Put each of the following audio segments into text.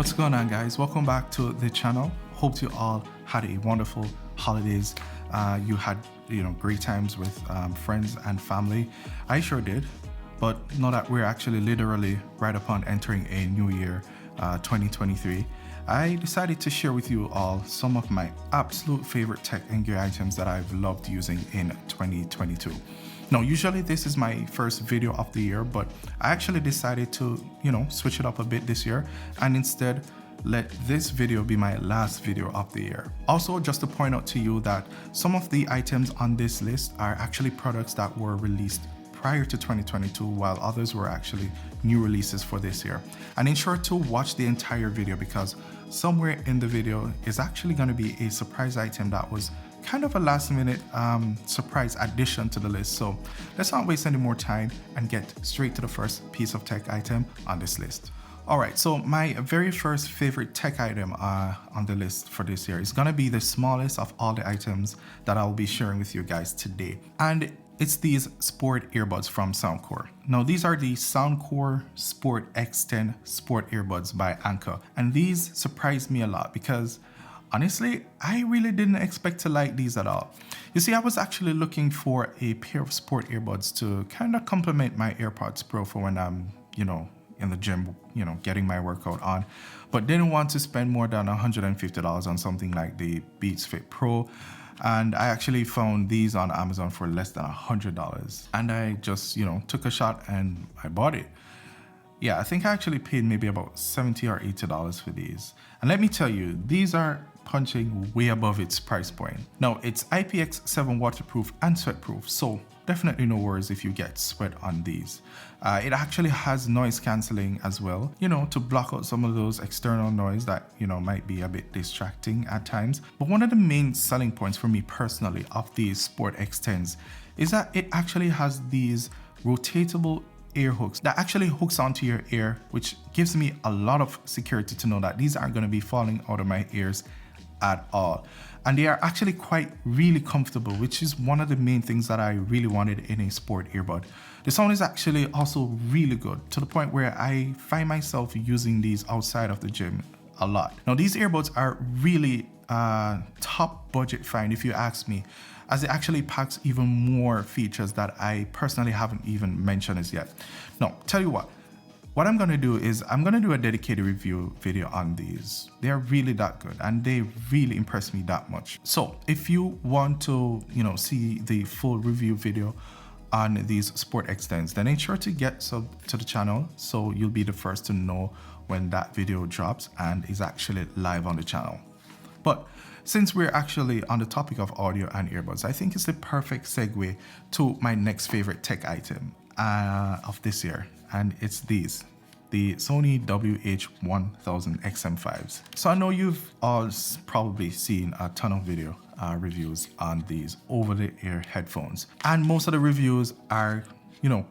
What's going on, guys? Welcome back to the channel. Hope you all had a wonderful holidays. You had great times with friends and family. I sure did. But now that we're actually literally right upon entering a new year, 2023, I decided to share with you all some of my absolute favorite tech and gear items that I've loved using in 2022. Now, usually this is my first video of the year, but I actually decided to, switch it up a bit this year and instead let this video be my last video of the year. Also, just to point out to you that some of the items on this list are actually products that were released prior to 2022, while others were actually new releases for this year. And ensure to watch the entire video because somewhere in the video is actually going to be a surprise item that was kind of a last minute surprise addition to the list. So let's not waste any more time and get straight to the first piece of tech item on this list. Alright, so my very first favorite tech item on the list for this year is gonna be the smallest of all the items that I'll be sharing with you guys today. And it's these Sport Earbuds from Soundcore. Now these are the Soundcore Sport X10 Sport Earbuds by Anker. And these surprised me a lot because honestly, I really didn't expect to like these at all. You see, I was actually looking for a pair of sport earbuds to kind of complement my AirPods Pro for when I'm, in the gym, getting my workout on, but didn't want to spend more than $150 on something like the Beats Fit Pro. And I actually found these on Amazon for less than $100. And I just, took a shot and I bought it. Yeah, I think I actually paid maybe about $70 or $80 for these. And let me tell you, these are punching way above its price point. Now, it's IPX7 waterproof and sweatproof, so definitely no worries if you get sweat on these. It actually has noise cancelling as well, to block out some of those external noise that, might be a bit distracting at times. But one of the main selling points for me personally of these Sport X10s is that it actually has these rotatable ear hooks that actually hooks onto your ear, which gives me a lot of security to know that these aren't going to be falling out of my ears at all. And they are actually really comfortable, which is one of the main things that I really wanted in a sport earbud. The sound is actually also really good to the point where I find myself using these outside of the gym a lot. Now these earbuds are really top budget find if you ask me, as it actually packs even more features that I personally haven't even mentioned as yet. Now, tell you what I'm gonna do is I'm gonna do a dedicated review video on these. They're really that good and they really impressed me that much. So if you want to, see the full review video on these Sport X10s, then ensure to get sub to the channel so you'll be the first to know when that video drops and is actually live on the channel. But since we're actually on the topic of audio and earbuds, I think it's the perfect segue to my next favorite tech item of this year. And it's these, the Sony WH-1000 XM5s. So I know you've all probably seen a ton of video reviews on these over-the-ear headphones. And most of the reviews are,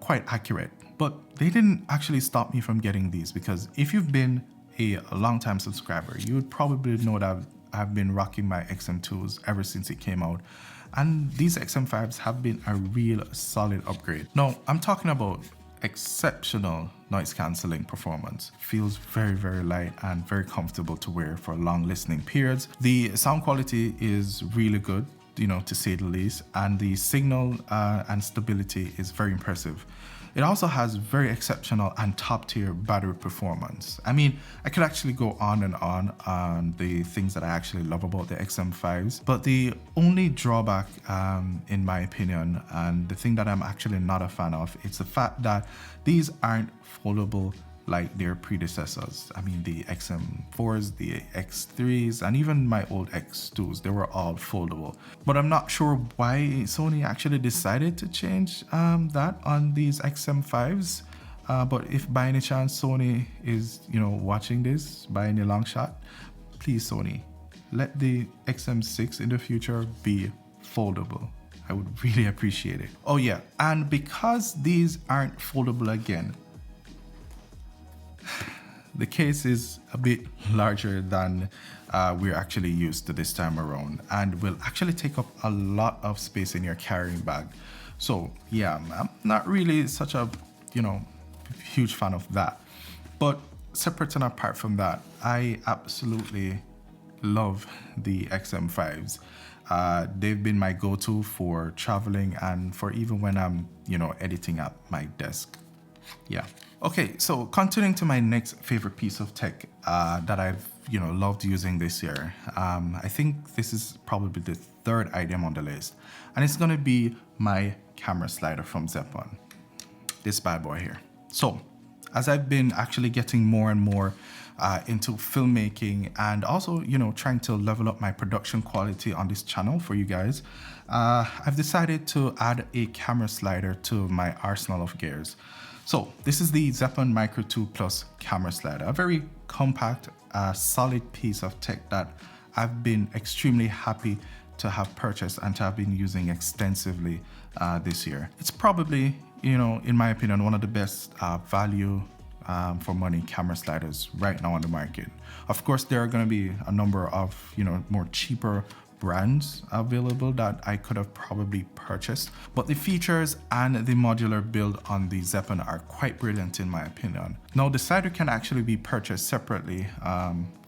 quite accurate. But they didn't actually stop me from getting these because if you've been a long-time subscriber, you would probably know that I've been rocking my XM2s ever since it came out. And these XM5s have been a real solid upgrade. Now, I'm talking about exceptional noise cancelling performance. Feels very, very light and very comfortable to wear for long listening periods. The sound quality is really good, to say the least, and the signal and stability is very impressive. It also has very exceptional and top tier battery performance. I mean, I could actually go on and on the things that I actually love about the XM5s, but the only drawback, in my opinion, and the thing that I'm actually not a fan of, it's the fact that these aren't foldable like their predecessors. I mean, the XM4s, the X3s, and even my old X2s, they were all foldable. But I'm not sure why Sony actually decided to change that on these XM5s. But if by any chance Sony is, watching this by any long shot, please Sony, let the XM6 in the future be foldable. I would really appreciate it. Oh yeah, and because these aren't foldable again, the case is a bit larger than we're actually used to this time around and will actually take up a lot of space in your carrying bag. So yeah, I'm not really such a huge fan of that. But separate and apart from that, I absolutely love the XM5s. They've been my go-to for traveling and for even when I'm, editing at my desk. Yeah. Okay, so continuing to my next favorite piece of tech that I've, loved using this year. I think this is probably the third item on the list, and it's gonna be my camera slider from Zeppon. This bad boy here. So, as I've been actually getting more and more into filmmaking and also, trying to level up my production quality on this channel for you guys, I've decided to add a camera slider to my arsenal of gears. So this is the Zeppon Micro 2 Plus camera slider, a very compact, solid piece of tech that I've been extremely happy to have purchased and to have been using extensively this year. It's probably, in my opinion, one of the best value for money camera sliders right now on the market. Of course, there are going to be a number of, more cheaper brands available that I could have probably purchased, but the features and the modular build on the Zeppon are quite brilliant in my opinion. Now the slider can actually be purchased separately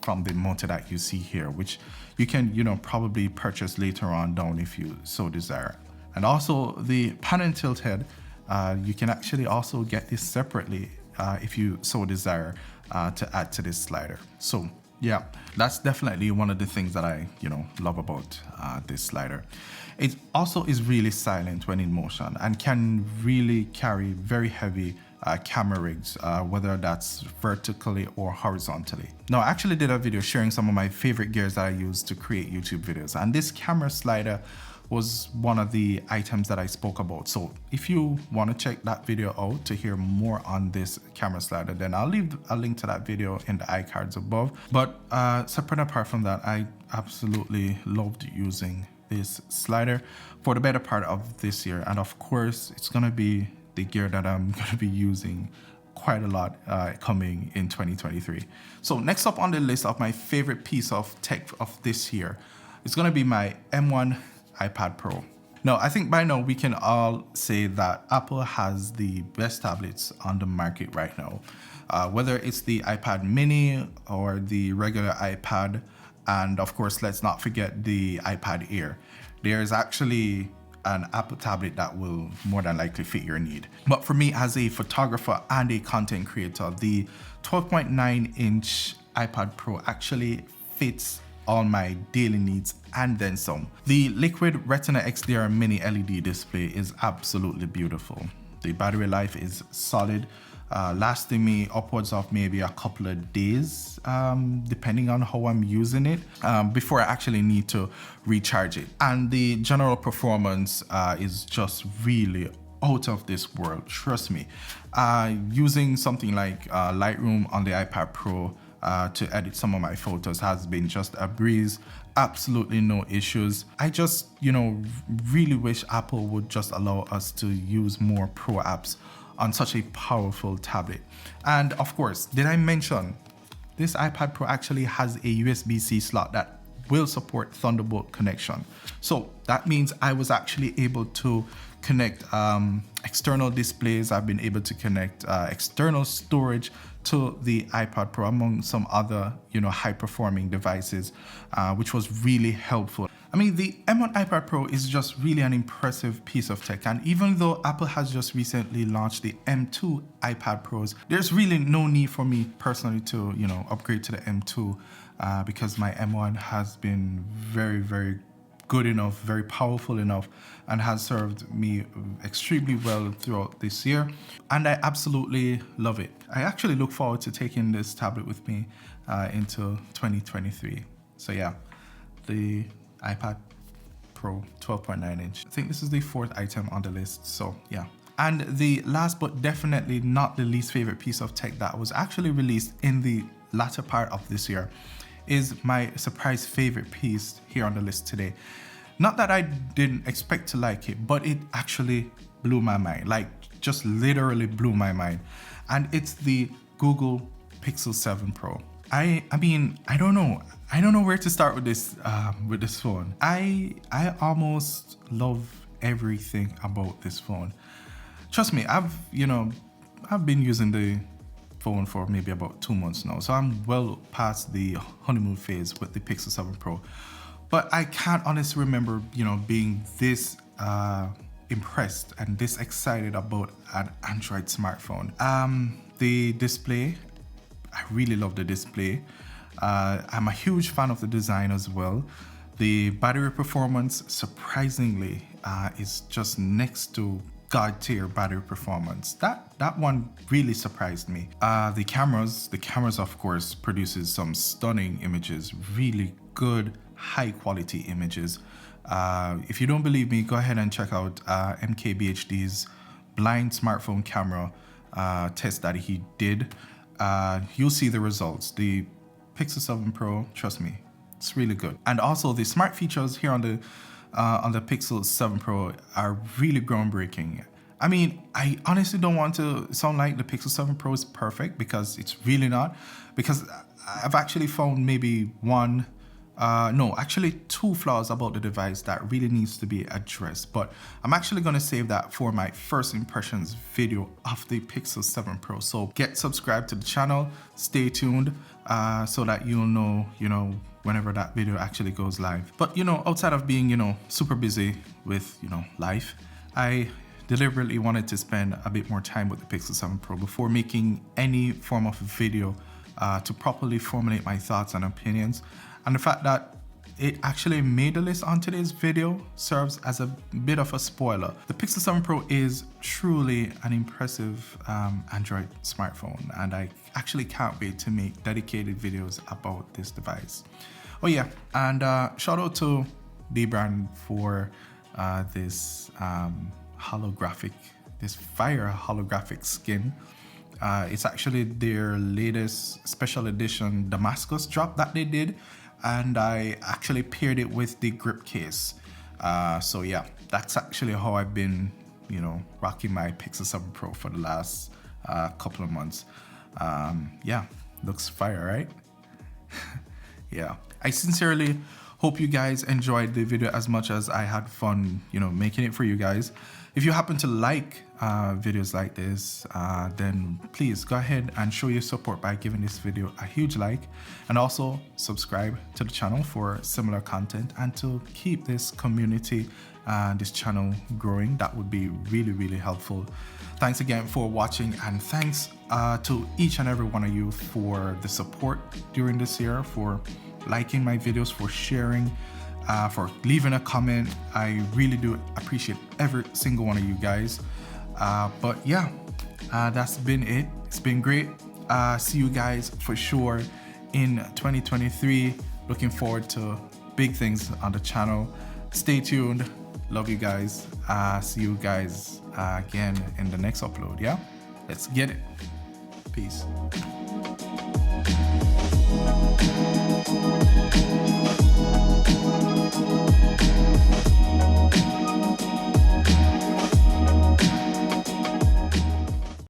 from the motor that you see here, which you can probably purchase later on down if you so desire. And also the pan and tilt head, you can actually also get this separately if you so desire to add to this slider. So yeah, that's definitely one of the things that I, love about this slider. It also is really silent when in motion and can really carry very heavy camera rigs, whether that's vertically or horizontally. Now, I actually did a video sharing some of my favorite gears that I use to create YouTube videos, and this camera slider was one of the items that I spoke about. So if you want to check that video out to hear more on this camera slider, then I'll leave a link to that video in the iCards above. But separate apart from that, I absolutely loved using this slider for the better part of this year. And of course, it's going to be the gear that I'm going to be using quite a lot coming in 2023. So next up on the list of my favorite piece of tech of this year is going to be my M1 iPad Pro. Now, I think by now we can all say that Apple has the best tablets on the market right now. Whether it's the iPad mini or the regular iPad, and of course, let's not forget the iPad Air. There's actually an Apple tablet that will more than likely fit your need. But for me as a photographer and a content creator, the 12.9-inch iPad Pro actually fits all my daily needs and then some. The Liquid Retina XDR mini LED display is absolutely beautiful. The battery life is solid, lasting me upwards of maybe a couple of days, depending on how I'm using it, before I actually need to recharge it. And the general performance is just really out of this world, trust me. Using something like Lightroom on the iPad Pro to edit some of my photos has been just a breeze, absolutely no issues. I just, really wish Apple would just allow us to use more Pro apps on such a powerful tablet. And of course, did I mention this iPad Pro actually has a USB-C slot that will support Thunderbolt connection. So that means I was actually able to connect external displays. I've been able to connect external storage to the iPad Pro, among some other, high performing devices, which was really helpful. I mean, the M1 iPad Pro is just really an impressive piece of tech. And even though Apple has just recently launched the M2 iPad Pros, there's really no need for me personally to, upgrade to the M2 because my M1 has been very, very good enough, very powerful enough, and has served me extremely well throughout this year. And I absolutely love it. I actually look forward to taking this tablet with me into 2023. So yeah, the iPad Pro 12.9-inch. I think this is the fourth item on the list, so yeah. And the last but definitely not the least favorite piece of tech that was actually released in the latter part of this year is my surprise favorite piece here on the list today. Not that I didn't expect to like it, but it actually blew my mind, like just literally blew my mind. And it's the Google Pixel 7 Pro. I mean, I don't know where to start with this phone. I almost love everything about this phone. Trust me, I've been using the phone for maybe about 2 months now, so I'm well past the honeymoon phase with the Pixel 7 Pro. But I can't honestly remember, being this impressed and this excited about an Android smartphone. The display, I really love the display. I'm a huge fan of the design as well. The battery performance, surprisingly, is just next to God tier battery performance. That one really surprised me. The cameras of course produces some stunning images, really good high quality images. If you don't believe me, go ahead and check out MKBHD's blind smartphone camera test that he did. You'll see the results. The Pixel 7 Pro, trust me, it's really good. And also the smart features here on the Pixel 7 Pro are really groundbreaking. I mean, I honestly don't want to sound like the Pixel 7 Pro is perfect, because it's really not. Because I've actually found maybe two flaws about the device that really needs to be addressed. But I'm actually going to save that for my first impressions video of the Pixel 7 Pro. So get subscribed to the channel, stay tuned, so that you'll know, whenever that video actually goes live. But outside of being, super busy with, life, I deliberately wanted to spend a bit more time with the Pixel 7 Pro before making any form of video to properly formulate my thoughts and opinions. And the fact that it actually made the list on today's video serves as a bit of a spoiler. The Pixel 7 Pro is truly an impressive Android smartphone, and I actually can't wait to make dedicated videos about this device. Oh yeah, and shout out to B-Brand for this fire holographic skin. It's actually their latest special edition Damascus drop that they did, and I actually paired it with the grip case. So yeah, that's actually how I've been, rocking my Pixel 7 Pro for the last couple of months. Yeah, looks fire, right? Yeah, I sincerely hope you guys enjoyed the video as much as I had fun, making it for you guys. If you happen to like videos like this, then please go ahead and show your support by giving this video a huge like, and also subscribe to the channel for similar content and to keep this community and this channel growing. That would be really, really helpful. Thanks again for watching, and thanks to each and every one of you for the support during this year, for liking my videos, for sharing, for leaving a comment. I really do appreciate every single one of you guys. But yeah, that's been it. It's been great. See you guys for sure in 2023. Looking forward to big things on the channel. Stay tuned. Love you guys. See you guys again in the next upload. Yeah, let's get it. Peace.